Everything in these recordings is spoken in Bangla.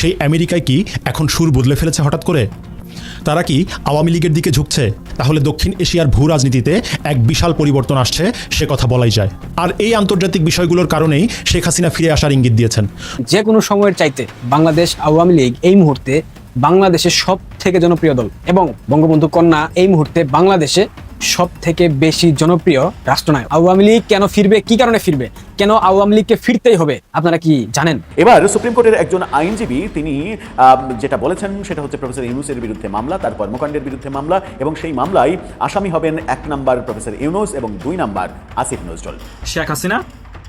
সেই আমেরিকায় কি এখন সুর বদলে ফেলেছে হঠাৎ করে? তারা কি আওয়ামী লীগের দিকে ঝুঁকছে? তাহলে দক্ষিণ এশিয়ার ভূ রাজনীতিতে এক বিশাল পরিবর্তন আসছে, সে কথা বলাই যায়। আর এই আন্তর্জাতিক বিষয়গুলোর কারণেই শেখ হাসিনা ফিরে আসার ইঙ্গিত দিয়েছেন। যে কোনো সময়ের চাইতে বাংলাদেশ আওয়ামী লীগ এই মুহূর্তে বাংলাদেশের সব থেকে জনপ্রিয় দল এবং বঙ্গবন্ধু কন্যা এই মুহূর্তে বাংলাদেশে সব থেকে বেশি জনপ্রিয় রাষ্ট্রনায়ক। আওয়ামী লীগ কেন ফিরবে, কি কারণে ফিরবে, কেন আওয়ামী লীগকে ফিরতেই হবে, আপনারা কি জানেন? এবার সুপ্রিম কোর্টের একজন আইনজীবী তিনি যেটা বলেছেন সেটা হচ্ছে প্রফেসর ইউনূসের বিরুদ্ধে মামলা, তার কর্মকাণ্ডের বিরুদ্ধে মামলা, এবং সেই মামলায় আসামি হবেন 1 নম্বর প্রফেসর ইউনূস এবং 2 নম্বর আসিফ নজরুল। শেখ হাসিনা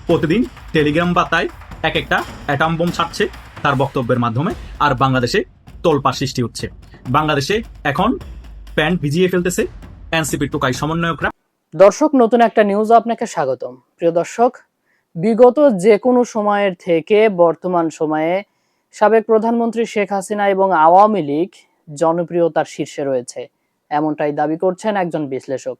প্রতিদিন টেলিগ্রাম বার্তায় এক একটা অ্যাটম বোম ছাড়ছে তার বক্তব্যের মাধ্যমে, আর বাংলাদেশে তোলপাড় সৃষ্টি হচ্ছে। বাংলাদেশে এখন প্যান্ট ভিজিয়ে ফেলতেছে এনসিপির টোকাই সমন্বয়করা। দর্শক, নতুন একটা নিউজ আপনাকে স্বাগতম। প্রিয় দর্শক, বিগত যে কোনো সময়ের থেকে বর্তমান সময়ে সাবেক প্রধানমন্ত্রী শেখ হাসিনা এবং আওয়ামী লীগ জনপ্রিয়তার শীর্ষে রয়েছে, এমনটাই দাবি করছেন একজন বিশ্লেষক।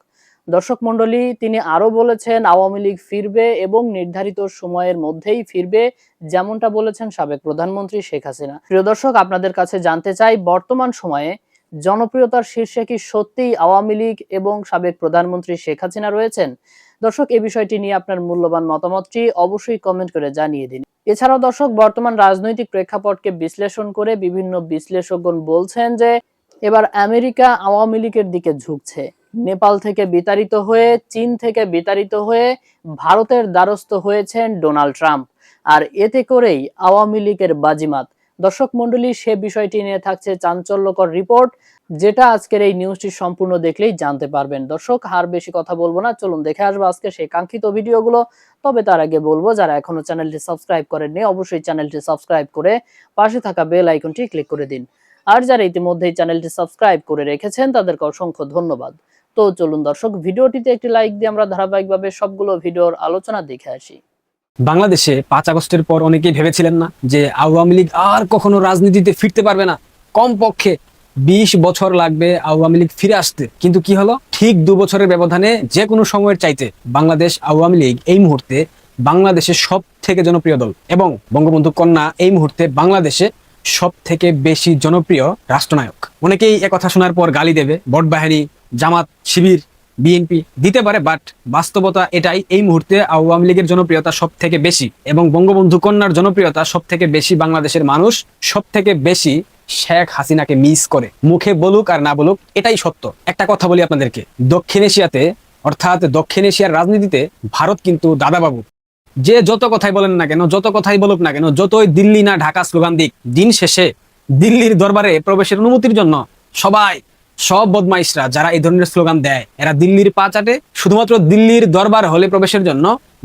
দর্শক মণ্ডলী, তিনি আরো বলেছেন আওয়ামী লীগ ফিরবে এবং নির্ধারিত সময়ের মধ্যেই ফিরবে, যেমনটা বলেছেন সাবেক প্রধানমন্ত্রী শেখ হাসিনা। প্রিয় দর্শক, আপনাদের কাছে জানতে চাই, বর্তমান সময়ে জনপ্রিয়তার শীর্ষে কি সত্যিই আওয়ামী লীগ এবং সাবেক প্রধানমন্ত্রী শেখ হাসিনা রয়েছেন? দর্শক, এই বিষয়টি নিয়ে আপনার মূল্যবান মতামতটি অবশ্যই কমেন্ট করে জানিয়ে দিন। এছাড়াও দর্শক, বর্তমান রাজনৈতিক প্রেক্ষাপটকে বিশ্লেষণ করে বিভিন্ন বিশ্লেষকগণ বলছেন যে এবার আমেরিকা আওয়ামী লীগের দিকে ঝুঁকছে। নেপাল থেকে বিতাড়িত হয়ে, চীন থেকে বিতাড়িত হয়ে ভারতের দ্বারস্থ হয়েছেন ডোনাল্ড ট্রাম্প, আর এতে করেই আওয়ামী লীগের বাজিমাত। দর্শক মন্ডলী, সে বিষয়টি নিয়ে থাকছে চাঞ্চল্যকর রিপোর্ট, যেটা আজকের এই নিউজটি সম্পূর্ণ দেখলেই জানতে পারবেন। দর্শক, আর বেশি কথা বলবো না, চলুন দেখে আসবো আজকে সেই কাঙ্ক্ষিত ভিডিওগুলো। তবে তার আগে বলবো, যারা এখনো চ্যানেলটি সাবস্ক্রাইব করেননি অবশ্যই চ্যানেলটি সাবস্ক্রাইব করে পাশে থাকা বেল আইকনটি ক্লিক করে দিন। আর যারা ইতিমধ্যেই চ্যানেলটি সাবস্ক্রাইব করে রেখেছেন তাদেরকে অসংখ্য ধন্যবাদ। তো চলুন দর্শক, ভিডিওটিতে একটি লাইক দিয়ে আমরা ধারাবাহিকভাবে সবগুলো ভিডিওর আলোচনা দেখে আসি। বাংলাদেশে 5 আগস্টের পর অনেকেই ভেবেছিলেন না যে আওয়ামী লীগ আর কখনো রাজনীতিতে ফিরতে পারবে না, কমপক্ষে 20 বছর লাগবে আওয়ামী লীগ ফিরে আসতে। কিন্তু কি হলো, ঠিক 2 বছরের ব্যবধানে যে কোনো সময়ের চাইতে বাংলাদেশ আওয়ামী লীগ এই মুহূর্তে বাংলাদেশের সব থেকে জনপ্রিয় দল এবং বঙ্গবন্ধু কন্যা এই মুহূর্তে বাংলাদেশে সব থেকে বেশি জনপ্রিয় রাষ্ট্রনায়ক। অনেকেই একথা শোনার পর গালি দেবে, বটবাহিনী, জামাত, শিবির, বিএনপি দিতে পারে, বাট বাস্তবতা এটাই, এই মুহূর্তে আওয়ামী লীগের জনপ্রিয়তা সব থেকে বেশি এবং বঙ্গবন্ধু কন্যার জনপ্রিয়তা সব থেকে বেশি। বাংলাদেশের মানুষ সব থেকে বেশি শেখ হাসিনাকে মিস করে, মুখে বলুক আর না বলুক, এটাই সত্য। একটা কথা বলি আপনাদেরকে, দক্ষিণ এশিয়াতে অর্থাৎ দক্ষিণ এশিয়ার রাজনীতিতে ভারত কিন্তু দাদাবাবু। যে যত কথাই বলেন না কেন, যত কথাই বলুক না কেন, যতই দিল্লি না ঢাকা স্লোগান দিক, দিন শেষে দিল্লির দরবারে প্রবেশের অনুমতির জন্য সব বদমাইশরা যারা এই ধরনের স্লোগান দেয়, এরা দিল্লির পা চাটে, শুধুমাত্র দিল্লির দরবার হলে প্রবেশের জন্য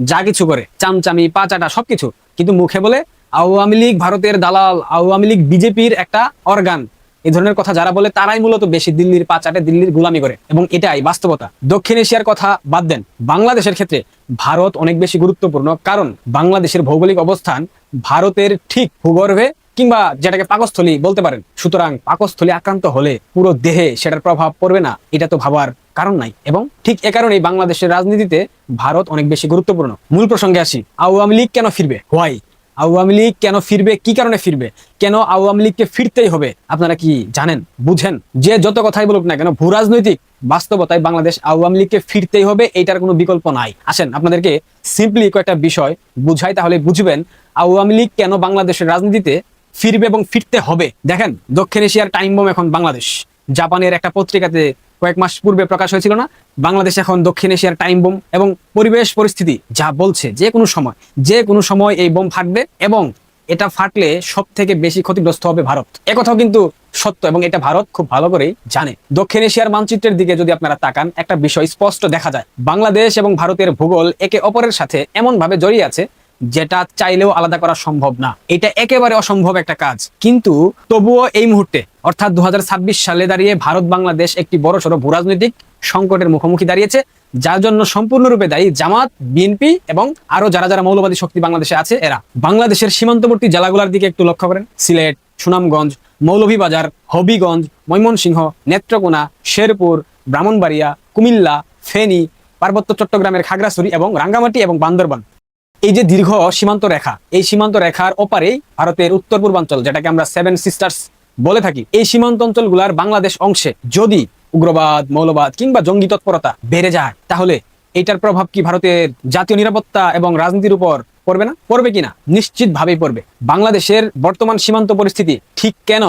যা কিছু করে, চামচামি, পা চাটা, সবকিছু, কিন্তু মুখে বলে আওয়ামী লীগ ভারতের দালাল, আওয়ামী লীগ বিজেপির একটা অর্গান। এই ধরনের কথা যারা বলে তারাই মূলত বেশি দিল্লির পা চাটে, দিল্লির গোলামি করে, এবং এটাই বাস্তবতা। দক্ষিণ এশিয়ার কথা বাদ দেন, বাংলাদেশের ক্ষেত্রে ভারত অনেক বেশি গুরুত্বপূর্ণ, কারণ বাংলাদেশের ভৌগোলিক অবস্থান ভারতের ঠিক ভূগর্ভে, কিংবা যেটাকে পাকস্থলী বলতে পারেন। সুতরাং পাকস্থলী আক্রান্ত হলে পুরো দেহে সেটার প্রভাব পড়বে না, এটা তো ভাবার কারণ নাই। এবং ঠিক এ কারণেই বাংলাদেশের রাজনীতিতে ভারত অনেক বেশি গুরুত্বপূর্ণ। মূল প্রসঙ্গে আসি, আওয়ামী লীগ কেন ফিরবে, হোয়াই আওয়ামী লীগ কেন ফিরবে, কি কারণে ফিরবে, কেন আওয়ামী লীগকে ফিরতেই হবে, আপনারা কি জানেন, বুঝেন? যে যত কথাই বলুক না কেন, ভূ রাজনৈতিক বাস্তবতায় বাংলাদেশ আওয়ামী লীগকে ফিরতেই হবে, এইটার কোনো বিকল্প নাই। আসেন আপনাদেরকে সিম্পলি কয়েকটা বিষয় বুঝাই, তাহলে বুঝবেন আওয়ামী লীগ কেন বাংলাদেশের রাজনীতিতে ফিরবে এবং ফিরতে হবে। দেখেন, দক্ষিণ এশিয়ার টাইম বোম এখন বাংলাদেশ। জাপানের একটা পত্রিকাতে কয়েক মাস পূর্বে প্রকাশ হয়েছিল না, বাংলাদেশ এখন দক্ষিণ এশিয়ার টাইম বোম, এবং পরিবেশ পরিস্থিতি যা বলছে যে কোনো সময় এই বোম ফাটবে, এবং এটা ফাটলে সব থেকে বেশি ক্ষতিগ্রস্ত হবে ভারত। একথাও কিন্তু সত্য, এবং এটা ভারত খুব ভালো করেই জানে। দক্ষিণ এশিয়ার মানচিত্রের দিকে যদি আপনারা তাকান, একটা বিষয় স্পষ্ট দেখা যায়, বাংলাদেশ এবং ভারতের ভূগোল একে অপরের সাথে এমন ভাবে জড়িয়ে আছে যেটা চাইলেও আলাদা করা সম্ভব না। এটা একেবারে অসম্ভব একটা কাজ, কিন্তু তবুও এই মুহূর্তে অর্থাৎ 2026 সালে দাঁড়িয়ে ভারত বাংলাদেশ একটি বড়সড় ভূরাজনৈতিক সংকটের মুখোমুখি দাঁড়িয়েছে, যার জন্য সম্পূর্ণরূপে দায়ী জামাত, বিএনপি এবং আরো যারা মৌলবাদী শক্তি বাংলাদেশে আছে এরা। বাংলাদেশের সীমান্তবর্তী জেলাগুলোর দিকে একটু লক্ষ্য করেন, সিলেট, সুনামগঞ্জ, মৌলভীবাজার, হবিগঞ্জ, ময়মনসিংহ, নেত্রকোনা, শেরপুর, ব্রাহ্মণবাড়িয়া, কুমিল্লা, ফেনী, পার্বত্য চট্টগ্রামের খাগড়াছড়ি এবং রাঙ্গামাটি এবং বান্দরবান। এই যে দীর্ঘ সীমান্ত রেখা, এই সীমান্ত রেখার ওপারেই ভারতের উত্তর পূর্বাঞ্চল, যেটাকে আমরা 7 সিস্টার্স বলে থাকি। এই সীমান্ত অঞ্চলগুলার বাংলাদেশ অংশে যদি উগ্রবাদ, মৌলবাদ কিংবা জঙ্গি তৎপরতা বেড়ে যায়, তাহলে এইটার প্রভাব কি ভারতের জাতীয় নিরাপত্তা এবং রাজনীতির উপর পড়বে না? পড়বে কিনা? নিশ্চিতভাবেই পড়বে। বাংলাদেশের বর্তমান সীমান্ত পরিস্থিতি ঠিক কেন,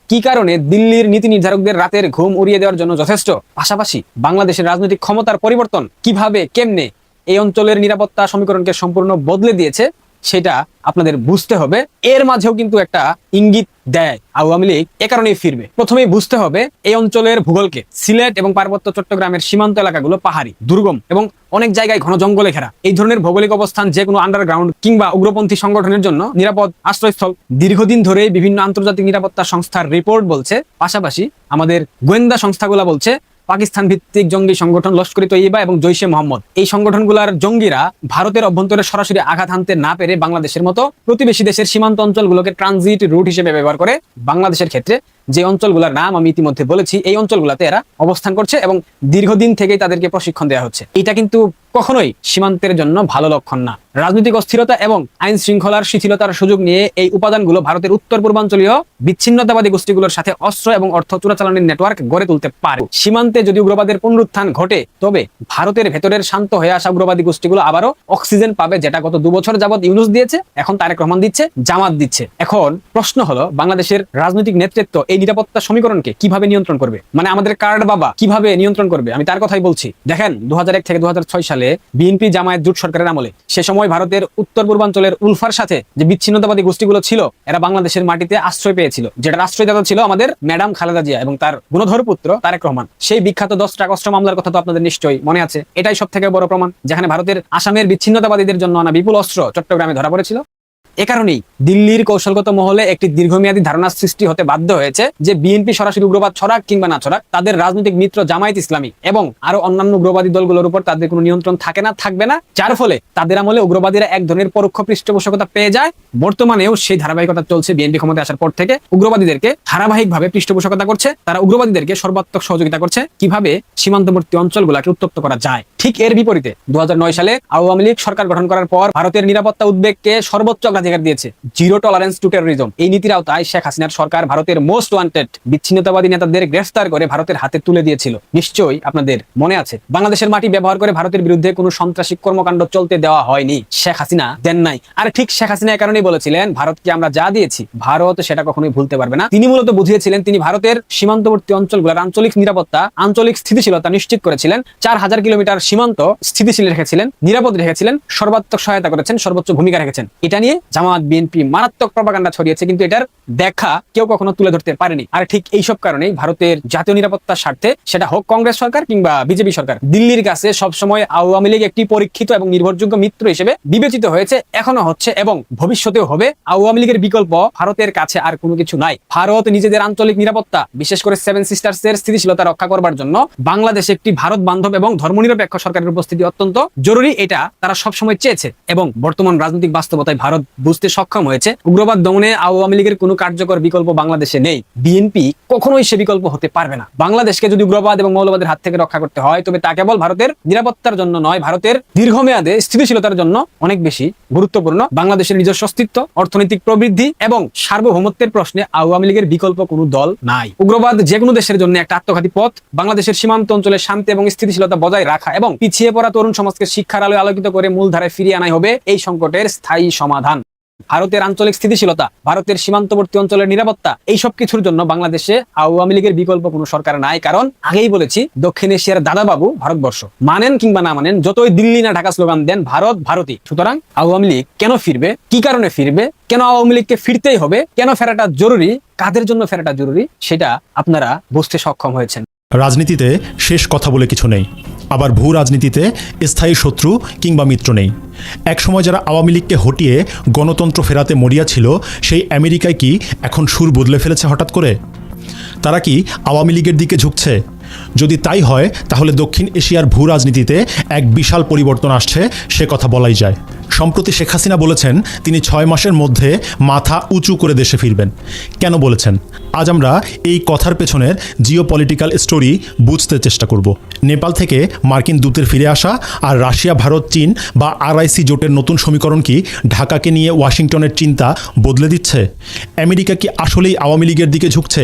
কি কারণে দিল্লির নীতি নির্ধারকদের রাতের ঘুম উড়িয়ে দেওয়ার জন্য যথেষ্ট, পাশাপাশি বাংলাদেশের রাজনৈতিক ক্ষমতার পরিবর্তন কিভাবে, কেমনে এই অঞ্চলের নিরাপত্তা সমীকরণকে সম্পূর্ণ বদলে দিয়েছে, সেটা আপনাদের বুঝতে হবে। এর মাঝেও কিন্তু একটা ইঙ্গিত দেয় আওয়ামী লীগ এ কারণেই ফিরবে। প্রথমেই বুঝতে হবে এই অঞ্চলের ভূগোলকে। সিলেট এবং পার্বত্য চট্টগ্রামের সীমান্ত এলাকাগুলো পাহাড়ি, দুর্গম এবং অনেক জায়গায় ঘন জঙ্গলে ঘেরা। এই ধরনের ভৌগোলিক অবস্থান যে কোনো আন্ডারগ্রাউন্ড কিংবা উগ্রপন্থী সংগঠনের জন্য নিরাপদ আশ্রয়স্থল। দীর্ঘদিন ধরে বিভিন্ন আন্তর্জাতিক নিরাপত্তা সংস্থার রিপোর্ট বলছে, পাশাপাশি আমাদের গোয়েন্দা সংস্থাগুলো বলছে, পাকিস্তান ভিত্তিক জঙ্গি সংগঠন লস্কর ই তৈয়বা এবং জৈশে মোহাম্মদ, এই সংগঠনগুলোর জঙ্গিরা ভারতের অভ্যন্তরে সরাসরি আঘাত হানতে না পেরে বাংলাদেশের মতো প্রতিবেশী দেশের সীমান্ত অঞ্চলগুলোকে ট্রানজিট রুট হিসেবে ব্যবহার করে বাংলাদেশের ক্ষেত্রে যে অঞ্চলগুলোর নাম আমি ইতিমধ্যে বলেছি, এই অঞ্চলগুলোতে এরা অবস্থান করছে এবং দীর্ঘদিন থেকেই তাদেরকে প্রশিক্ষণ দেওয়া হচ্ছে। এটা কিন্তু কখনোই সীমান্তের জন্য ভালো লক্ষণ না। রাজনৈতিক অস্থিরতা এবং আইন শৃঙ্খলার শিথিলতার সুযোগ নিয়ে এই উপাদানগুলো ভারতের উত্তর পূর্বাঞ্চলীয় বিচ্ছিন্নতাবাদী গোষ্ঠীগুলোর সাথে অস্ত্র এবং অর্থ চোরাচালানের নেটওয়ার্ক গড়ে তুলতে পারে। সীমান্তে যদি উগ্রবাদের পুনরুত্থান ঘটে, তবে ভারতের ভেতরের শান্ত হয়ে আসা উগ্রবাদী গোষ্ঠীগুলো আবারও অক্সিজেন পাবে, যেটা গত 2 বছর যাবত ইউনূস দিয়েছে, এখন তারেক রহমান দিচ্ছে, জামাত দিচ্ছে। এখন প্রশ্ন হলো, বাংলাদেশের রাজনৈতিক নেতৃত্ব এই নিরাপত্তা সমীকরণকে কিভাবে নিয়ন্ত্রণ করবে? মানে আমাদের কার্ড বাবা কিভাবে নিয়ন্ত্রণ করবে? আমি তার কথাই বলছি। দেখেন, 2001 থেকে 2006 সালে বিএনপি জামায়াত জোট সরকারের আমলে সে সময় ভারতের উত্তর পূর্বাঞ্চলের উলফার সাথে যে বিচ্ছিন্নতাবাদী গোষ্ঠীগুলো ছিল, এরা বাংলাদেশের মাটিতে আশ্রয় পেয়েছিল, যেটার আশ্রয়দাতা ছিল আমাদের ম্যাডাম খালেদা জিয়া এবং তার গুণধর পুত্র তারেক রহমান। সেই বিখ্যাত 10 টাকা অস্ত্র মামলার কথা তো আপনাদের নিশ্চয়ই মনে আছে। এটাই সব থেকে বড় প্রমাণ, যেখানে ভারতের আসামের বিচ্ছিন্নতাবাদীদের জন্য আনা বিপুল অস্ত্র চট্টগ্রামে ধরা পড়েছিল। এ কারণেই দিল্লির কৌশলগত মহলে একটি দীর্ঘমেয়াদী ধারণা সৃষ্টি হতে বাধ্য হয়েছে যে বিএনপি সরাসরি উগ্রবাদ ছড়াক কিংবা না ছড়াক, তাদের রাজনৈতিক মিত্র জামায়াত ইসলামী এবং আরো অন্যান্য উগ্রবাদী দলগুলোর উপর তাদের কোনো নিয়ন্ত্রণ থাকে না, থাকবে না, যার ফলে তাদের আমলে উগ্রবাদীরা এক ধরনের পরোক্ষ পৃষ্ঠপোষকতা পেয়ে যায়। বর্তমানেও সেই ধারাবাহিকতা চলছে। বিএনপি ক্ষমতায় আসার পর থেকে উগ্রবাদীদেরকে ধারাবাহিকভাবে পৃষ্ঠপোষকতা করছে, তারা উগ্রবাদীদেরকে সর্বাত্মক সহযোগিতা করছে কিভাবে সীমান্তবর্তী অঞ্চলগুলোকে উত্তপ্ত করা যায়। ঠিক এর বিপরীতে 2009 সালে আওয়ামী লীগ সরকার গঠন করার পর ভারতের নিরাপত্তা উদ্বেগকে সর্বোচ্চ অগ্রাধিকার দিয়েছে। জিরো টলারেন্স টু টেরোরিজম, এই নীতির আওতায় শেখ হাসিনার সরকার ভারতের মোস্ট ওয়ান্টেড বিচ্ছিন্নতাবাদী নেতাদের গ্রেফতার করে ভারতের হাতে তুলে দিয়েছিল। নিশ্চয়ই আপনাদের মনে আছে। বাংলাদেশের মাটি ব্যবহার করে ভারতের বিরুদ্ধে কোনো সন্ত্রাসী কর্মকাণ্ড চলতে দেওয়া হয়নি, শেখ হাসিনা দেন নাই। আর ঠিক শেখ হাসিনা এই কারণেই বলেছিলেন, ভারতকে আমরা যা দিয়েছি ভারত সেটা কখনোই ভুলতে পারবে না। তিনি মূলত বুঝিয়েছিলেন, তিনি ভারতের সীমান্তবর্তী অঞ্চলগুলোর আঞ্চলিক নিরাপত্তা, আঞ্চলিক স্থিতিশীলতা নিশ্চিত করেছিলেন, 4000 কিলোমিটার সীমান্ত স্থিতিশীল রেখেছিলেন, নিরাপদ রেখেছিলেন, সর্বাত্মক সহায়তা করেছেন, সর্বোচ্চ ভূমিকা রেখেছেন। এটা নিয়ে জামাত বিএনপি মারাত্মক প্রপাগান্ডা ছড়িয়েছে, কিন্তু এটার ব্যাখ্যা কেউ কখনো তুলে ধরতে পারেনি। আর ঠিক এইসব কারণেই ভারতের জাতীয় নিরাপত্তার স্বার্থে, সেটা হোক কংগ্রেস সরকার কিংবা বিজেপি সরকার, দিল্লির কাছে সবসময় আওয়ামী লীগ একটি পরীক্ষিত এবং নির্ভরযোগ্য মিত্র হিসেবে বিবেচিত হয়েছে, এখনো হচ্ছে এবং ভবিষ্যতেও হবে। আওয়ামী লীগের বিকল্প ভারতের কাছে আর কোনো কিছু নাই। ভারত নিজেদের আঞ্চলিক নিরাপত্তা, বিশেষ করে 7 সিস্টার্স এর স্থিতিশীলতা রক্ষা করবার জন্য বাংলাদেশে একটি ভারত বান্ধব এবং ধর্মনিরপেক্ষ সরকারের উপস্থিতি অত্যন্ত জরুরি। এটা তারা সবসময় চেয়েছে এবং বর্তমান রাজনৈতিক বাস্তবতায় ভারত বুঝতে সক্ষম হয়েছে। উগ্রবাদ দমনে আওয়ামী লীগের কোনো কার্যকর বিকল্প বাংলাদেশে নেই। বিএনপি কখনোই সে বিকল্প হতে পারবে না। বাংলাদেশকে যদি উগ্রবাদ এবং মৌলবাদের হাত থেকে রক্ষা করতে হয়, তবে তা কেবল ভারতের নিরাপত্তার জন্য নয়, ভারতের দীর্ঘমেয়াদে স্থিতিশীলতার জন্য অনেক বেশি গুরুত্বপূর্ণ। বাংলাদেশের নিজস্ব অস্তিত্ব, অর্থনৈতিক প্রবৃদ্ধি এবং সার্বভৌমত্বের প্রশ্নে আওয়ামী লীগের বিকল্প কোনো দল নাই। উগ্রবাদ যে কোনো দেশের জন্য একটা আত্মঘাতী পথ। বাংলাদেশের সীমান্ত অঞ্চলে শান্তি এবং স্থিতিশীলতা বজায় রাখা এবং পিছিয়ে পড়া তরুণ সমাজকে শিক্ষার আলোয় আলোকিত করে মূলধারায় ফিরিয়ে আনাই হবে এই সংকটের স্থায়ী সমাধান। ভারতের আঞ্চলিক স্থিতিশীলতা, ভারতের সীমান্তবর্তী অঞ্চলের নিরাপত্তা, এই সব কিছুর জন্য বাংলাদেশে আওয়ামী লীগের বিকল্প কোনো সরকার নাই। কারণ আগেই বলেছি, দক্ষিণ এশিয়ার দাদাবাবু ভারতবর্ষ। মানেন কিংবা না মানেন, যতই দিল্লি না ঢাকা স্লোগান দেন, ভারত ভারতই। সুতরাং আওয়ামী লীগ কেন ফিরবে, কি কারণে ফিরবে, কেন আওয়ামী লীগকে ফিরতেই হবে, কেন ফেরাটা জরুরি, কাদের জন্য ফেরাটা জরুরি, সেটা আপনারা বুঝতে সক্ষম হয়েছেন। রাজনীতিতে শেষ কথা বলে কিছু নেই, আবার ভূ রাজনীতিতে স্থায়ী শত্রু কিংবা মিত্র নেই। একসময় যারা আওয়ামী লীগকে হটিয়ে গণতন্ত্র ফেরাতে মরিয়া ছিল, সেই আমেরিকায় কি এখন সুর বদলে ফেলেছে হঠাৎ করে? তারা কি আওয়ামী লীগের দিকে ঝুঁকছে? যদি তাই হয়, তাহলে দক্ষিণ এশিয়ার ভূ রাজনীতিতে এক বিশাল পরিবর্তন আসছে, সে কথা বলাই যায়। সম্প্রতি শেখ হাসিনা বলেছেন তিনি 6 মাসের মধ্যে মাথা উঁচু করে দেশে ফিরবেন। কেন বলেছেন? আজ আমরা এই কথার পেছনের জিওপলিটিক্যাল স্টোরি বুঝতে চেষ্টা করব। নেপাল থেকে মার্কিন দূতের ফিরে আসা আর রাশিয়া, ভারত, চীন বা আরআইসি জোটের নতুন সমীকরণ কি ঢাকাকে নিয়ে ওয়াশিংটনের চিন্তা বদলে দিচ্ছে? আমেরিকা কি আসলেই আওয়ামী লীগের দিকে ঝুঁকছে,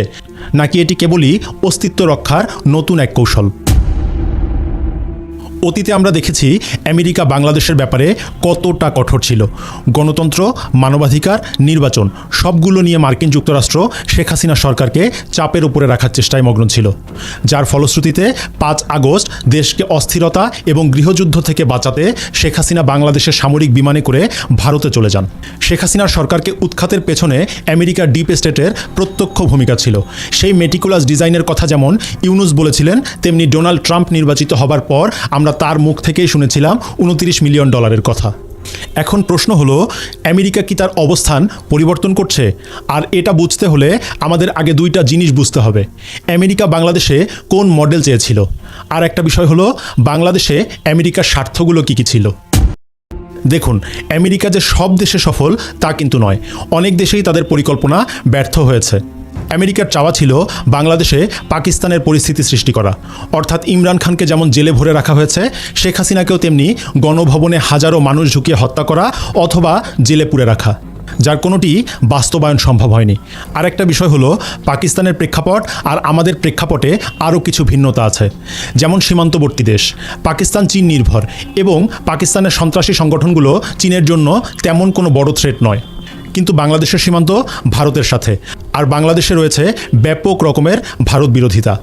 নাকি এটি কেবলই অস্তিত্ব রক্ষার নতুন এক কৌশল? অতীতে আমরা দেখেছি আমেরিকা বাংলাদেশের ব্যাপারে কতটা কঠোর ছিল। গণতন্ত্র, মানবাধিকার, নির্বাচন সবগুলো নিয়ে মার্কিন যুক্তরাষ্ট্র শেখ হাসিনা সরকারকে চাপের উপরে রাখার চেষ্টায় মগ্ন ছিল, যার ফলশ্রুতিতে 5 আগস্ট দেশকে অস্থিরতা এবং গৃহযুদ্ধ থেকে বাঁচাতে শেখ হাসিনা বাংলাদেশের সামরিক বিমানে করে ভারতে চলে যান। শেখ হাসিনার সরকারকে উৎখাতের পেছনে আমেরিকার ডিপ স্টেটের প্রত্যক্ষ ভূমিকা ছিল। সেই মেটিকুলাস ডিজাইনের কথা যেমন ইউনুস বলেছিলেন, তেমনি ডোনাল্ড ট্রাম্প নির্বাচিত হবার পর আমরা তার মুখ থেকেই শুনেছিলাম $29 মিলিয়ন কথা। এখন প্রশ্ন হলো, আমেরিকা কি তার অবস্থান পরিবর্তন করছে? আর এটা বুঝতে হলে আমাদের আগে 2টা জিনিস বুঝতে হবে। আমেরিকা বাংলাদেশে কোন মডেল চেয়েছিল, আর একটা বিষয় হলো বাংলাদেশে আমেরিকার স্বার্থগুলো কী কী ছিল। দেখুন, আমেরিকা যে সব দেশে সফল তা কিন্তু নয়, অনেক দেশেই তাদের পরিকল্পনা ব্যর্থ হয়েছে। আমেরিকার চাওয়া ছিল বাংলাদেশে পাকিস্তানের পরিস্থিতি সৃষ্টি করা, অর্থাৎ ইমরান খানকে যেমন জেলে ভরে রাখা হয়েছে, শেখ হাসিনাকেও তেমনি গণভবনে হাজারো মানুষ ঢুকিয়ে হত্যা করা অথবা জেলে পুরে রাখা, যার কোনোটি বাস্তবায়ন সম্ভব হয়নি। আরেকটা বিষয় হলো পাকিস্তানের প্রেক্ষাপট আর আমাদের প্রেক্ষাপটে আরও কিছু ভিন্নতা আছে। যেমন সীমান্তবর্তী দেশ, পাকিস্তান চীন নির্ভর এবং পাকিস্তানের সন্ত্রাসী সংগঠনগুলো চীনের জন্য তেমন কোনো বড় থ্রেট নয়। কিন্তু বাংলাদেশের সীমান্ত ভারতের সাথে, আর বাংলাদেশে রয়েছে ব্যাপক রকমের ভারত বিরোধিতা।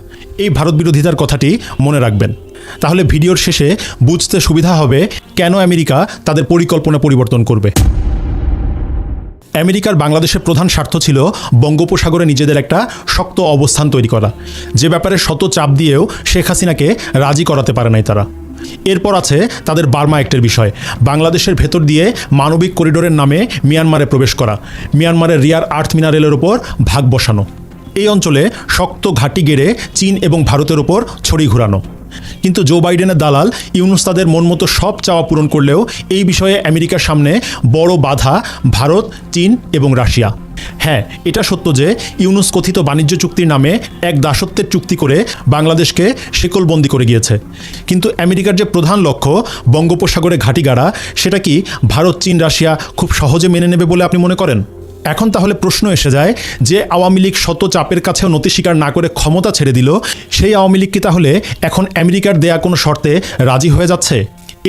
এই ভারত বিরোধিতার কথাটি মনে রাখবেন, তাহলে ভিডিওর শেষে বুঝতে সুবিধা হবে কেন আমেরিকা তাদের পরিকল্পনা পরিবর্তন করবে। আমেরিকার বাংলাদেশের প্রধান স্বার্থ ছিল বঙ্গোপসাগরে নিজেদের একটা শক্ত অবস্থান তৈরি করা, যে ব্যাপারে শত চাপ দিয়েও শেখ হাসিনাকে রাজি করাতে পারে নাই তারা। এরপর আছে তাদের বার্মা অ্যাক্টের বিষয়, বাংলাদেশের ভেতর দিয়ে মানবিক করিডোরের নামে মিয়ানমারে প্রবেশ করা, মিয়ানমারের রিয়ার আর্থ মিনারেলের ওপর ভাগ বসানো, এই অঞ্চলে শক্ত ঘাঁটি গেড়ে চীন এবং ভারতের ওপর ছড়ি ঘুরানো। কিন্তু জো বাইডেনের দালাল ইউনুস তাদের মন মতো সব চাওয়া পূরণ করলেও এই বিষয়ে আমেরিকার সামনে বড় বাধা ভারত, চীন এবং রাশিয়া। হ্যাঁ, এটা সত্য যে ইউনুস কথিত বাণিজ্য চুক্তির নামে এক দাসত্বের চুক্তি করে বাংলাদেশকে শেকলবন্দি করে গিয়েছে, কিন্তু আমেরিকার যে প্রধান লক্ষ্য বঙ্গোপসাগরে ঘাঁটি গাড়া, সেটা কি ভারত, চীন, রাশিয়া খুব সহজে মেনে নেবে বলে আপনি মনে করেন? এখন তাহলে প্রশ্ন এসে যায়, যে আওয়ামী লীগ শত চাপের কাছেও নতি স্বীকার না করে ক্ষমতা ছেড়ে দিল, সেই আওয়ামী লীগ কি তাহলে এখন আমেরিকার দেয়া কোনো শর্তে রাজি হয়ে যাচ্ছে?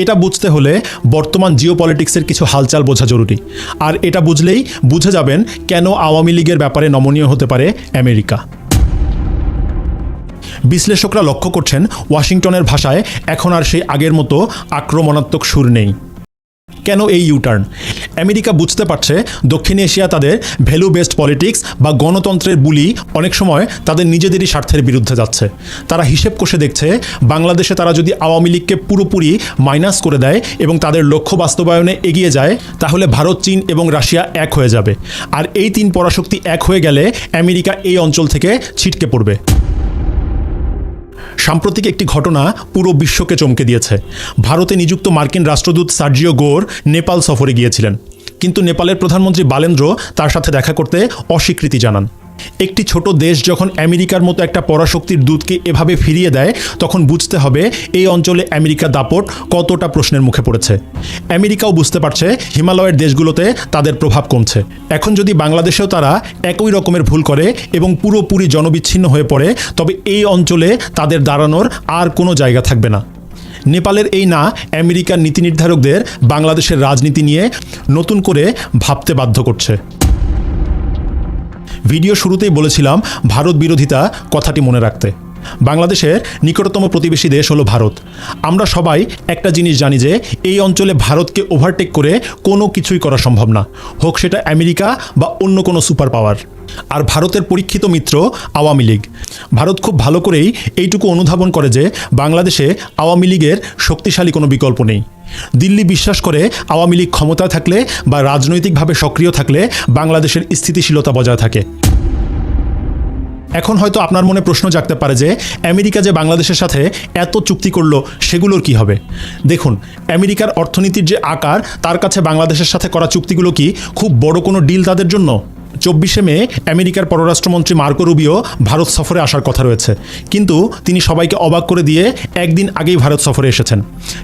এটা বুঝতে হলে বর্তমান জিওপলিটিক্সের কিছু হালচাল বোঝা জরুরি, আর এটা বুঝলেই বুঝে যাবেন কেন আওয়ামী লীগের ব্যাপারে নমনীয় হতে পারে আমেরিকা। বিশ্লেষকরা লক্ষ্য করছেন ওয়াশিংটনের ভাষায় এখন আর সেই আগের মতো আক্রমণাত্মক সুর নেই। কেন এই ইউটার্ন? আমেরিকা বুঝতে পারছে দক্ষিণ এশিয়া তাদের ভ্যালু বেসড পলিটিক্স বা গণতন্ত্রের বুলি অনেক সময় তাদের নিজেদেরই স্বার্থের বিরুদ্ধে যাচ্ছে। তারা হিসেব কষে দেখছে বাংলাদেশে তারা যদি আওয়ামী লীগকে পুরোপুরি মাইনাস করে দেয় এবং তাদের লক্ষ্য বাস্তবায়নে এগিয়ে যায়, তাহলে ভারত, চীন এবং রাশিয়া এক হয়ে যাবে, আর এই 3 পরাশক্তি এক হয়ে গেলে আমেরিকা এই অঞ্চল থেকে ছিটকে পড়বে। সাম্প্রতিক একটি ঘটনা পুরো বিশ্বকে চমকে দিয়েছে। ভারতে নিযুক্ত মার্কিন রাষ্ট্রদূত সার্জিও গোর নেপাল সফরে গিয়েছিলেন, কিন্তু নেপালের প্রধানমন্ত্রী বালেন্দ্র তার সাথে দেখা করতে অস্বীকৃতি জানান। একটি ছোট দেশ যখন আমেরিকার মতো একটা পরাশক্তির দূতকে এভাবে ফিরিয়ে দেয়, তখন বুঝতে হবে এই অঞ্চলে আমেরিকার দাপট কতটা প্রশ্নের মুখে পড়েছে। আমেরিকাও বুঝতে পারছে হিমালয়ের দেশগুলোতে তাদের প্রভাব কমছে। এখন যদি বাংলাদেশেও তারা একই রকমের ভুল করে এবং পুরোপুরি জনবিচ্ছিন্ন হয়ে পড়ে, তবে এই অঞ্চলে তাদের দাঁড়ানোর আর কোনো জায়গা থাকবে না। নেপালের এই না আমেরিকার নীতি নির্ধারকদের বাংলাদেশের রাজনীতি নিয়ে নতুন করে ভাবতে বাধ্য করছে। ভিডিও শুরুতেই বলেছিলাম ভারত বিরোধিতা কথাটি মনে রাখতে। বাংলাদেশের নিকটতম প্রতিবেশী দেশ হলো ভারত। আমরা সবাই একটা জিনিস জানি যে এই অঞ্চলে ভারতকে ওভারটেক করে কোনো কিছুই করা সম্ভব না, হোক সেটা আমেরিকা বা অন্য কোনো সুপার পাওয়ার। আর ভারতের পরীক্ষিত মিত্র আওয়ামী লীগ। ভারত খুব ভালো করেই এইটুকু অনুধাবন করে যে বাংলাদেশে আওয়ামী লীগের শক্তিশালী কোনো বিকল্প নেই। দিল্লি বিশ্বাস করে আওয়ামী লীগ ক্ষমতায় থাকলে বা রাজনৈতিকভাবে সক্রিয় থাকলে বাংলাদেশের স্থিতিশীলতা বজায় থাকে। এখন হয়তো আপনার মনে প্রশ্ন জাগতে পারে যে আমেরিকা যে বাংলাদেশের সাথে এত চুক্তি করলো সেগুলোর কি হবে। দেখুন, আমেরিকার অর্থনীতির যে আকার, তার কাছে বাংলাদেশের সাথে করা চুক্তিগুলো কি খুব বড় কোনো ডিল তাদের জন্য? 24শে মে আমেরিকার পররাষ্ট্রমন্ত্রী মার্কো রুবিও ভারত সফরে আসার কথা রয়েছে, কিন্তু তিনি সবাইকে অবাক করে দিয়ে একদিন আগেই ভারত সফরে এসেছেন।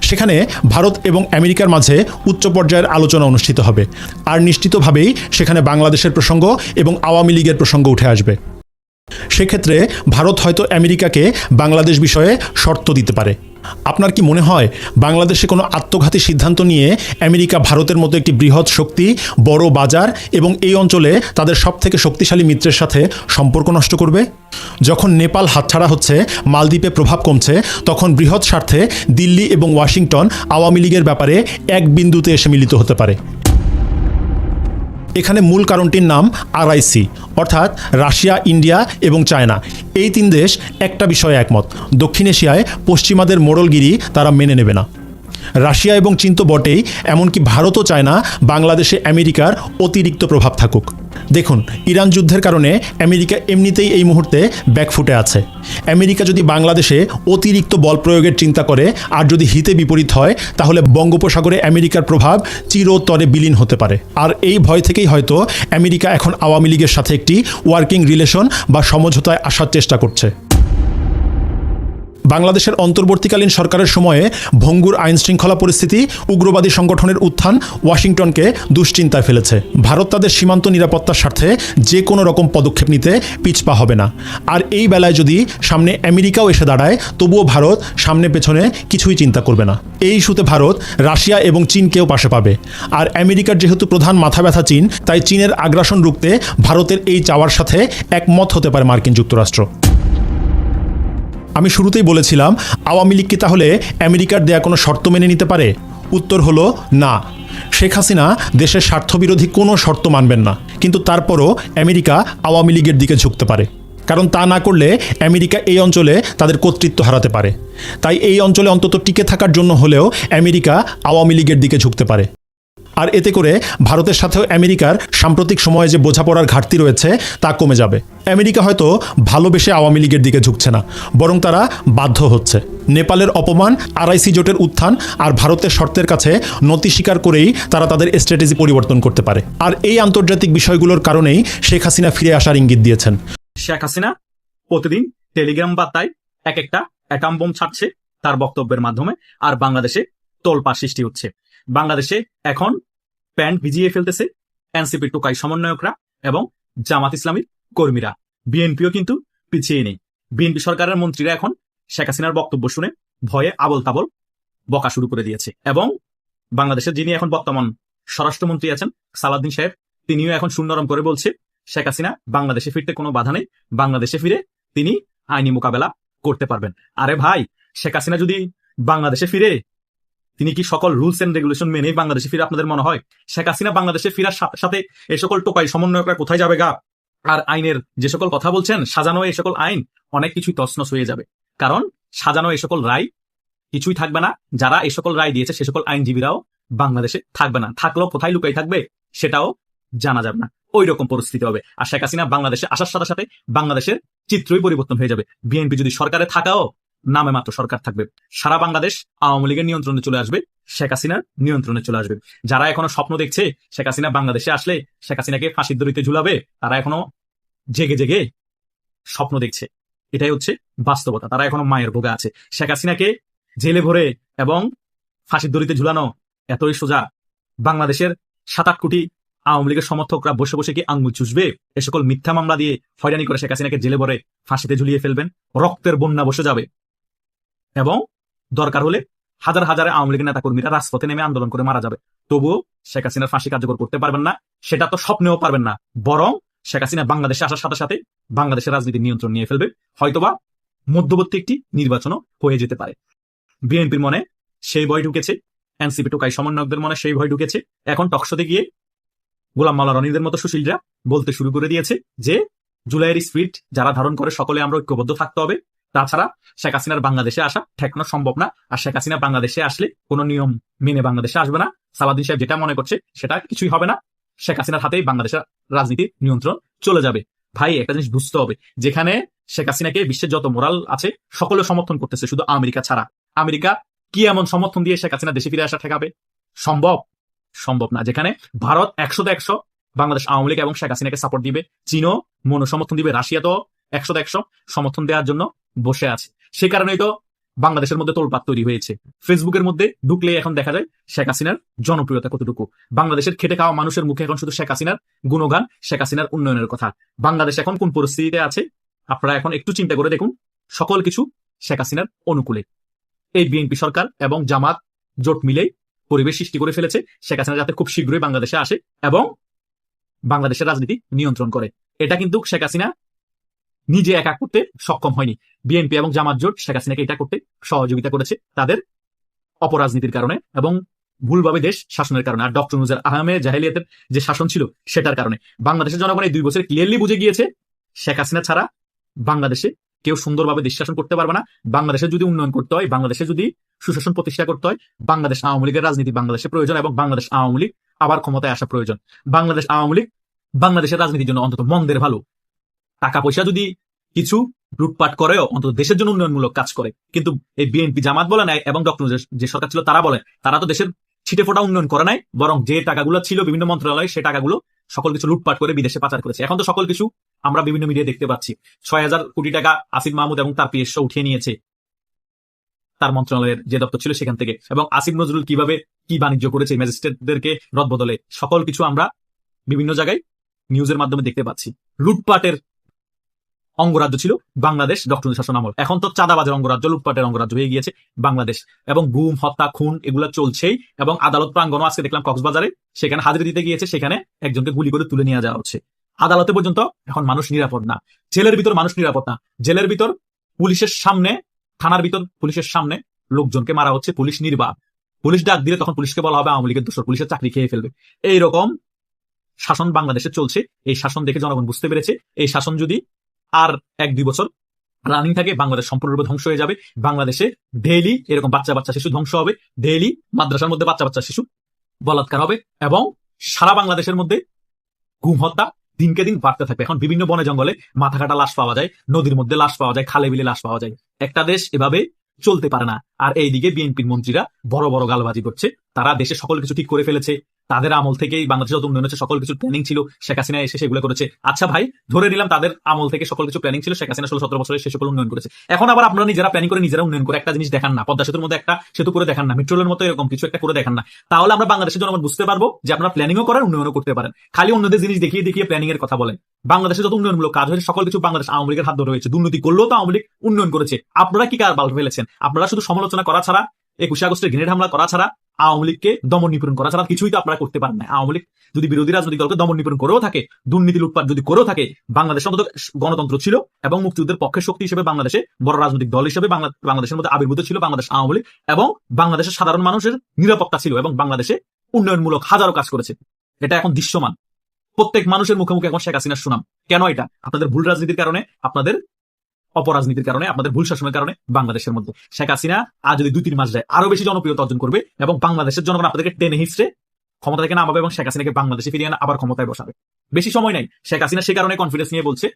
সেখানে ভারত এবং আমেরিকার মাঝে উচ্চ পর্যায়ের আলোচনা অনুষ্ঠিত হবে, আর নিশ্চিতভাবেই সেখানে বাংলাদেশের প্রসঙ্গ এবং আওয়ামী লীগের প্রসঙ্গ উঠে আসবে। সেক্ষেত্রে ভারত হয়তো আমেরিকাকে বাংলাদেশ বিষয়ে শর্ত দিতে পারে। আপনার কি মনে হয় বাংলাদেশে কোনো আত্মঘাতী সিদ্ধান্ত নিয়ে আমেরিকা ভারতের মতো একটি বৃহৎ শক্তি, বড় বাজার এবং এই অঞ্চলে তাদের সবথেকে শক্তিশালী মিত্রের সাথে সম্পর্ক নষ্ট করবে? যখন নেপাল হাতছাড়া হচ্ছে, মালদ্বীপে প্রভাব কমছে, তখন বৃহৎ স্বার্থে দিল্লি এবং ওয়াশিংটন আওয়ামী লীগের ব্যাপারে এক বিন্দুতে এসে মিলিত হতে পারে। এখানে মূল কারণটির নাম RIC, অর্থাৎ রাশিয়া, ইন্ডিয়া এবং চায়না। এই তিন দেশ একটা বিষয়ে একমত: দক্ষিণ এশিয়ায় পশ্চিমাদের মোড়লগিরি তারা মেনে নেবে না। রাশিয়া এবং চীন তো বটেই, এমনকি ভারতও চায় না বাংলাদেশে আমেরিকার অতিরিক্ত প্রভাব থাকুক। দেখুন, ইরান যুদ্ধের কারণে আমেরিকা এমনিতেই এই মুহূর্তে ব্যাকফুটে আছে। আমেরিকা যদি বাংলাদেশে অতিরিক্ত বল প্রয়োগের চিন্তা করে আর যদি হিতে বিপরীত হয়, তাহলে বঙ্গোপসাগরে আমেরিকার প্রভাব চিরতরে বিলীন হতে পারে। আর এই ভয় থেকেই হয়তো আমেরিকা এখন আওয়ামী লীগের সাথে একটি ওয়ার্কিং রিলেশন বা সমঝোতায় আসার চেষ্টা করছে। বাংলাদেশের অন্তর্বর্তীকালীন সরকারের সময়ে ভঙ্গুর আইন শৃঙ্খলা পরিস্থিতি, উগ্রবাদী সংগঠনের উত্থান ওয়াশিংটনকে দুশ্চিন্তায় ফেলেছে। ভারত তাদের সীমান্ত নিরাপত্তার স্বার্থে যে কোনো রকম পদক্ষেপ নিতে পিছপা হবে না। আর এই বেলায় যদি সামনে আমেরিকাও এসে দাঁড়ায়, তবুও ভারত সামনে পেছনে কিছুই চিন্তা করবে না। এই ইস্যুতে ভারত রাশিয়া এবং চীনকেও পাশে পাবে। আর আমেরিকার যেহেতু প্রধান মাথা ব্যথা চীন, তাই চীনের আগ্রাসন রুখতে ভারতের এই চাওয়ার সাথে একমত হতে পারে মার্কিন যুক্তরাষ্ট্র। আমি শুরুতেই বলেছিলাম, আওয়ামী লীগ কি তাহলে আমেরিকার দেয়া কোনো শর্ত মেনে নিতে পারে? উত্তর হলো না। শেখ হাসিনা দেশের স্বার্থবিরোধী কোনো শর্ত মানবেন না, কিন্তু তারপরও আমেরিকা আওয়ামী লীগের দিকে ঝুঁকতে পারে। কারণ তা না করলে আমেরিকা এই অঞ্চলে তাদের কর্তৃত্ব হারাতে পারে। তাই এই অঞ্চলে অন্তত টিকে থাকার জন্য হলেও আমেরিকা আওয়ামী লীগের দিকে ঝুঁকতে পারে। আর এতে করে ভারতের সাথেও আমেরিকার সাম্প্রতিক সময়ে যে বোঝাপড়ার ঘাটতি রয়েছে তা কমে যাবে। আমেরিকা হয়তো ভালোবেসে আওয়ামী লীগের দিকে ঝুঁকছে না, বরং তারা বাধ্য হচ্ছে। নেপালের অপমান, RIC জোটের উত্থান আর ভারতের শর্তের কাছে নতি স্বীকার করেই তারা তাদের স্ট্র্যাটেজি পরিবর্তন করতে পারে। আর এই আন্তর্জাতিক বিষয়গুলোর কারণেই শেখ হাসিনা ফিরে আসার ইঙ্গিত দিয়েছেন। শেখ হাসিনা প্রতিদিন টেলিগ্রাম বার্তায় এক একটা অ্যাটম বোম ছাড়ছে তার বক্তব্যের মাধ্যমে, আর বাংলাদেশে তোলপাড় সৃষ্টি হচ্ছে। বাংলাদেশে এখন প্যান্ট ভিজিয়ে ফেলতেছে এনসিপি টোকাই সমন্বয়করা এবং জামাত ইসলামীর কর্মীরা। বিএনপিও কিন্তু পিছিয়ে নেই। বিএনপি সরকারের মন্ত্রীরা এখন শেখ হাসিনার বক্তব্য শুনে ভয়ে আবল তাবল বকা শুরু করে দিয়েছে। এবং বাংলাদেশের যিনি এখন বর্তমান স্বরাষ্ট্রমন্ত্রী আছেন সালাউদ্দিন সাহেব, তিনিও এখন সুনরম করে বলছে শেখ হাসিনা বাংলাদেশে ফিরতে কোনো বাধা নেই, বাংলাদেশে ফিরে তিনি আইনি মোকাবেলা করতে পারবেন। আরে ভাই, শেখ হাসিনা যদি বাংলাদেশে ফিরে, তিনি কি সকল রুলস এন্ড রেগুলেশন মেনে বাংলাদেশে ফিরে আপনাদের মনে হয়? শেখ হাসিনা বাংলাদেশে ফিরার সাথে এই সকল টোকাই সমন্বয়করা কোথায় যাবে গা? আর আইনের যে সকল কথা বলছেন, সাজানো এই সকল আইন অনেক কিছুই তছনছ হয়ে যাবে। কারণ সাজানো এই সকল রায় কিছুই থাকবে না। যারা এই সকল রায় দিয়েছে সে সকল আইনজীবীরাও বাংলাদেশে থাকবে না, থাকলেও কোথায় লুকাই থাকবে সেটাও জানা যাবে না। ওই রকম পরিস্থিতি হবে। আর শেখ হাসিনা বাংলাদেশে আসার সাথে সাথে বাংলাদেশের চিত্রই পরিবর্তন হয়ে যাবে। বিএনপি যদি সরকারে থাকাও, নামে মাত্র সরকার থাকবে। সারা বাংলাদেশ আওয়ামী লীগের নিয়ন্ত্রণে চলে আসবে, শেখ হাসিনার নিয়ন্ত্রণে চলে আসবে। যারা এখনো স্বপ্ন দেখছে শেখ হাসিনা বাংলাদেশে আসলে শেখ হাসিনাকে ফাঁসির দড়িতে ঝুলাবে, তারা এখনো জেগে জেগে স্বপ্ন দেখছে। এটাই হচ্ছে বাস্তবতা। তারা এখনো মায়ের ভোগে আছে। শেখ হাসিনাকে জেলে ভরে এবং ফাঁসির দড়িতে ঝুলানো এতই সোজা? বাংলাদেশের 7-8 কোটি আওয়ামী লীগের সমর্থকরা বসে বসে কি আঙ্গুল চুষবে? এ সকল মিথ্যা মামলা দিয়ে হয়রানি করে শেখ হাসিনাকে জেলে ভরে ফাঁসিতে ঝুলিয়ে ফেলবেন। রক্তের বন্যা বসে যাবে এবং দরকার হলে হাজার হাজার আওয়ামী লীগের নেতা কর্মীরা রাজপথে নেমে আন্দোলন করে মারা যাবে। তবুও শেখ হাসিনার ফাঁসি কার্যকর করতে পারবেন না, সেটা তো স্বপ্নেও পারবেন না। বরং শেখ হাসিনা বাংলাদেশে আসার সাথে সাথে বাংলাদেশের রাজনীতির নিয়ন্ত্রণ নিয়ে ফেলবে। হয়তোবা মধ্যবর্তী একটি নির্বাচনও হয়ে যেতে পারে। বিএনপির মনে সেই ভয় ঢুকেছে, এনসিপি টোকাই সমন্বয়কদের মনে সেই ভয় ঢুকেছে। এখন টকশোতে গিয়ে গোলাম মাওলা রনিদের মতো সুশীলরা বলতে শুরু করে দিয়েছে যে জুলাইয়ের স্পিরিট যারা ধারণ করে সকলে আমরা ঐক্যবদ্ধ থাকতে হবে। তাছাড়া শেখ হাসিনার বাংলাদেশে আসা ঠেকানো সম্ভব না। আর শেখ হাসিনা বাংলাদেশে আসলে কোনো নিয়ম মেনে বাংলাদেশে আসবে না। সালাউদ্দিন সাহেব যেটা মনে করছে সেটা কিছুই হবে না। শেখ হাসিনার হাতেই বাংলাদেশের রাজনীতির নিয়ন্ত্রণ চলে যাবে। ভাই একটা জিনিস বুঝতে হবে, যেখানে শেখ হাসিনাকে বিশ্বের যত মোরাল আছে সকলে সমর্থন করতেছে, শুধু আমেরিকা ছাড়া। আমেরিকা কি এমন সমর্থন দিয়ে শেখ হাসিনা দেশে ফিরে আসা ঠেকাবে? সম্ভব? সম্ভব না। যেখানে ভারত 100-100 বাংলাদেশ আওয়ামী লীগ এবং শেখ হাসিনাকে সাপোর্ট দিবে, চীনও মনো সমর্থন দিবে, রাশিয়া তো 100-100 সমর্থন দেওয়ার জন্য বসে আছে। সে কারণেই তো বাংলাদেশের মধ্যে তোলপাড় তৈরি হয়েছে। ফেসবুকের মধ্যে ঢুকলে এখন দেখা যায় শেখ হাসিনার জনপ্রিয়তা কতটুকু। বাংলাদেশের খেটে খাওয়া মানুষের মুখে এখন শুধু শেখ হাসিনার গুণগান, শেখ হাসিনার উন্নয়নের কথা। বাংলাদেশ এখন কোন পরিস্থিতিতে আছে আপনারা এখন একটু চিন্তা করে দেখুন। সকল কিছু শেখ হাসিনার অনুকূলে। এই বিএনপি সরকার এবং জামাত জোট মিলেই পরিবেশ সৃষ্টি করে ফেলেছে শেখ হাসিনা যাতে খুব শীঘ্রই বাংলাদেশে আসে এবং বাংলাদেশের রাজনীতি নিয়ন্ত্রণ করে। এটা কিন্তু শেখ হাসিনা নিজে একা করতে সক্ষম হয়নি। বিএনপি এবং জামাত জোট শেখ হাসিনাকে এটা করতে সহযোগিতা করেছে তাদের অপরাজনীতির কারণে এবং ভুলভাবে দেশ শাসনের কারণে। আর ডক্টর মুজার আহমেদ জাহেলিয়াতের যে শাসন ছিল সেটার কারণে বাংলাদেশের জনগণ এই 2 বছরে ক্লিয়ারলি বুঝে গিয়েছে শেখ হাসিনা ছাড়া বাংলাদেশে কেউ সুন্দরভাবে দেশ শাসন করতে পারবে না। বাংলাদেশের যদি উন্নয়ন করতে হয়, বাংলাদেশে যদি সুশাসন প্রতিষ্ঠা করতে হয়, বাংলাদেশ আওয়ামী লীগের রাজনীতি বাংলাদেশে প্রয়োজন এবং বাংলাদেশ আওয়ামী লীগ আবার ক্ষমতায় আসা প্রয়োজন। বাংলাদেশ আওয়ামী লীগ বাংলাদেশের রাজনীতির জন্য অন্তত মন্দের ভালো। টাকা পয়সা যদি কিছু লুটপাট করেও অন্তত দেশের জন্য উন্নয়নমূলক কাজ করে। কিন্তু এই বিএনপি জামাত বলে নাই এবং ডক্টর যে সরকার ছিল তারা বলে, তারা তো দেশের ছিটে ফোটা উন্নয়ন করে নাই, বরং যে টাকাগুলো ছিল বিভিন্ন মন্ত্রণালয়ে সে টাকাগুলো সকল কিছু লুটপাট করে বিদেশে পাচার করেছে। এখন তো সকল কিছু আমরা বিভিন্ন মিডিয়ায় দেখতে পাচ্ছি। 6,000 কোটি টাকা আসিফ মাহমুদ এবং তার পিএসও উঠিয়ে নিয়েছে তার মন্ত্রণালয়ের যে দপ্তর ছিল সেখান থেকে। এবং আসিফ নজরুল কিভাবে কি বাণিজ্য করেছে ম্যাজিস্ট্রেটদেরকে রদবদলে, সকল কিছু আমরা বিভিন্ন জায়গায় নিউজের মাধ্যমে দেখতে পাচ্ছি। লুটপাটের অঙ্গরাজ্য ছিল বাংলাদেশ ডক্টর শাসন আমল। এখন তো চাঁদাবাজের অঙ্গরাজ্য, লুটপাটের অঙ্গরাজ্য হয়ে গিয়েছে বাংলাদেশ। এবং গুম, হত্যা, খুন এগুলো চলছেই। এবং আদালত প্রাঙ্গণও আজকে দেখলাম কক্সবাজারে, সেখানে হাজিরা দিতে গিয়েছে, সেখানে একজনকে গুলি করে তুলে নিয়ে যাওয়া হচ্ছে। আদালতে পর্যন্ত এখন মানুষ নিরাপদ না, জেলের ভিতর মানুষ নিরাপদ না। জেলের ভিতর পুলিশের সামনে, থানার ভিতর পুলিশের সামনে লোকজনকে মারা হচ্ছে, পুলিশ নির্বাক। পুলিশ ডাক দিলে তখন পুলিশকে বলা হবে আওয়ামী লীগের দোষর, পুলিশের চাকরি খেয়ে ফেলবে। এইরকম শাসন বাংলাদেশে চলছে। এই শাসন দেখে জনগণ বুঝতে পেরেছে এই শাসন যদি আর 1-2 বছর রানিং থাকে বাংলাদেশ সম্পূর্ণরূপে ধ্বংস হয়ে যাবে। বাংলাদেশে ডেইলি এরকম বাচ্চা শিশু ধ্বংস হবে, ডেইলি মাদ্রাসার মধ্যে বাচ্চা শিশু বলাৎকার হবে এবং সারা বাংলাদেশের মধ্যে গুম হত্যা দিনকে দিন বাড়তে থাকবে। এখন বিভিন্ন বনে জঙ্গলে মাথা কাটা লাশ পাওয়া যায়, নদীর মধ্যে লাশ পাওয়া যায়, খালে বিলে লাশ পাওয়া যায়। একটা দেশ এভাবে চলতে পারে না। আর এইদিকে বিএনপির মন্ত্রীরা বড় বড় গালবাজি করছে, তারা দেশে সকল কিছু ঠিক করে ফেলেছে। তাদের আমল থেকেই বাংলাদেশে যত উন্নয়ন হচ্ছে সকল কিছু প্ল্যানিং ছিল, শেখ হাসিনা এসে সেগুলো করেছে। আচ্ছা ভাই, ধরে নিলাম তাদের আমল থেকে সকল কিছু প্ল্যানিং ছিল, শেখ হাসিনা 16-17 বছরে সে সকল উন্নয়ন করেছে। এখন আবার আপনারা নিজেরা প্ল্যানিং করে নিজেরা উন্নয়ন করে একটা জিনিস দেখান না, পদ্মা সেতুর মধ্যে একটা সেতু করে দেখান না, মেট্রোলের মতো এরকম কিছু একটা করে দেখান না। তাহলে আমরা বাংলাদেশের জনগণ বুঝতে পারবো যে আপনারা প্ল্যানিংও করেন, উন্নয়নও করতে পারেন। খালি অন্যদের জিনিস দেখিয়ে দেখিয়ে প্ল্যানিং এর কথা বলেন। বাংলাদেশে যত উন্নয়নমূলক কাজ হয়েছে সকল কিছু বাংলাদেশ আওয়ামী লীগের হাত ধরে হয়েছে। দুর্নীতি করলেও তো আওয়ামী লীগ উন্নয়ন করেছে। আপনারা কি কার বাল ফেলেছেন? আপনারা শুধু সমালোচনা করা ছাড়া, 21 আগস্টের গ্রেনেড হামলা করা ছাড়া, আওয়ামী লীগকে দমন নিপীড়ন করা ছাড়া কিছুই তো আপনারা করতে পারেন না। আওয়ামী লীগ যদি বিরোধী রাজনৈতিক দলকে দমন নিপীড়ন করেও থাকে, দুর্নীতি লুটপাট যদি করেও থাকে, বাংলাদেশ অন্তত গণতন্ত্র ছিল এবং মুক্তিযুদ্ধের পক্ষের শক্তি হিসেবে বাংলাদেশে বড় রাজনৈতিক দল হিসেবে বাংলাদেশের মধ্যে আবির্ভূত ছিল বাংলাদেশ আওয়ামী লীগ এবং বাংলাদেশের সাধারণ মানুষের নিরাপত্তা ছিল এবং বাংলাদেশে উন্নয়নমূলক হাজারো কাজ করেছে। এটা এখন দৃশ্যমান, প্রত্যেক মানুষের মুখে মুখে এখন শেখ হাসিনার সুনাম। কেন? এটা আপনাদের ভুল রাজনীতির কারণে, আপনাদের অপরাজনীতির কারণে, আপনাদের ভুল শাসনের কারণে বাংলাদেশের মধ্যে শেখ হাসিনা আজ যদি 2-3 মাস যায় আরো বেশি জনপ্রিয়তা অর্জন করবে এবং বাংলাদেশের জনগণ আপনাদেরকে টেনে হিস্ট্রে ক্ষমতা থেকে নামাবে এবং শেখ হাসিনাকে বাংলাদেশে ফিরিয়ে আনা আবার ক্ষমতায় বসাবে। বেশি সময় নাই। শেখ হাসিনা সে কারণে কনফিডেন্স নিয়ে বলছে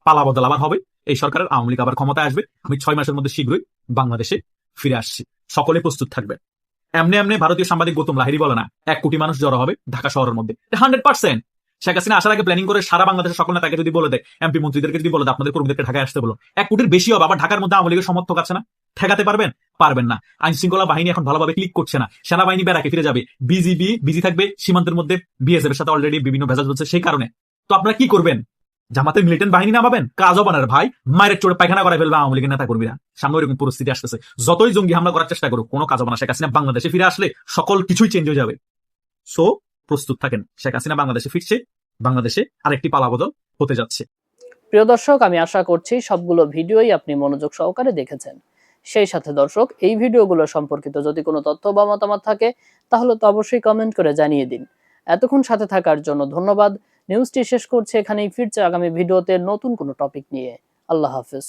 পালা বদল আবার হবে, এই সরকারের আওয়ামী লীগ আবার ক্ষমতায় আসবে, আমি 6 মাসের মধ্যে শীঘ্রই বাংলাদেশে ফিরে আসছি, সকলে প্রস্তুত থাকবে। এমনি ভারতীয় সাংবাদিক গৌতম লাহিড়ী বলে না 1 কোটি মানুষ জড়ো হবে ঢাকা শহরের মধ্যে, 100%। শেখ হাসিনা আসার আগে প্ল্যানিং করে সারা বাংলাদেশের সকল নেতাকে যদি বলে দেয়, এমপি মন্ত্রীদেরকে যদি বলে দেয় আপনাদের কর্মীদেরকে ঢাকায় আসতে বলো, 1 কোটির বেশি হবে। আবার ঢাকার মধ্যে আওয়ামী লীগের সমর্থক আছে না, ঠেকাতে পারবেন? পারবেন না। আইন শৃঙ্খলা বাহিনী এখন ভালোভাবে ক্লিক করছে না, সেনাবাহিনী ব্যারাকে ফিরে যাবে, বিজিবি বিজি থাকবে সীমান্তের মধ্যে, বিএসএফ এর সাথে অলরেডি বিভিন্ন ভেজাল চলছে। সেই কারণে তো আপনারা কি করবেন? জামাতের মিলিটেন্ট বাহিনী নামাবেন? কাজ হবে না ভাই, মায়ের চোটে পায়খানা করে ফেলবে আওয়ামী লীগের নেতা কর্মীরা। সামনে এরকম পরিস্থিতি আসতেছে, যতই জঙ্গি হামলা করার চেষ্টা করুক কোনো কাজ হবে না। শেখ হাসিনা বাংলাদেশে ফিরে আসলে সকল কিছুই চেঞ্জ হয়ে যাবে। সো প্রস্তুত থাকেন, শেখ হাসিনা বাংলাদেশে ফিরছে, বাংলাদেশে আরেকটি পালাবদল হতে যাচ্ছে। প্রিয় দর্শক, আমি আশা করছি সবগুলো ভিডিওই আপনি মনোযোগ সহকারে দেখেছেন। সেই সাথে দর্শক, এই ভিডিওগুলো সম্পর্কিত যদি কোনো তথ্য বা মতামত থাকে তাহলে তো অবশ্যই কমেন্ট করে জানিয়ে দিন। এতক্ষণ সাথে থাকার জন্য ধন্যবাদ। নিউজটি শেষ করছে এখানেই, ফিরছে আগামী ভিডিওতে নতুন কোনো টপিক নিয়ে। আল্লাহ হাফেজ।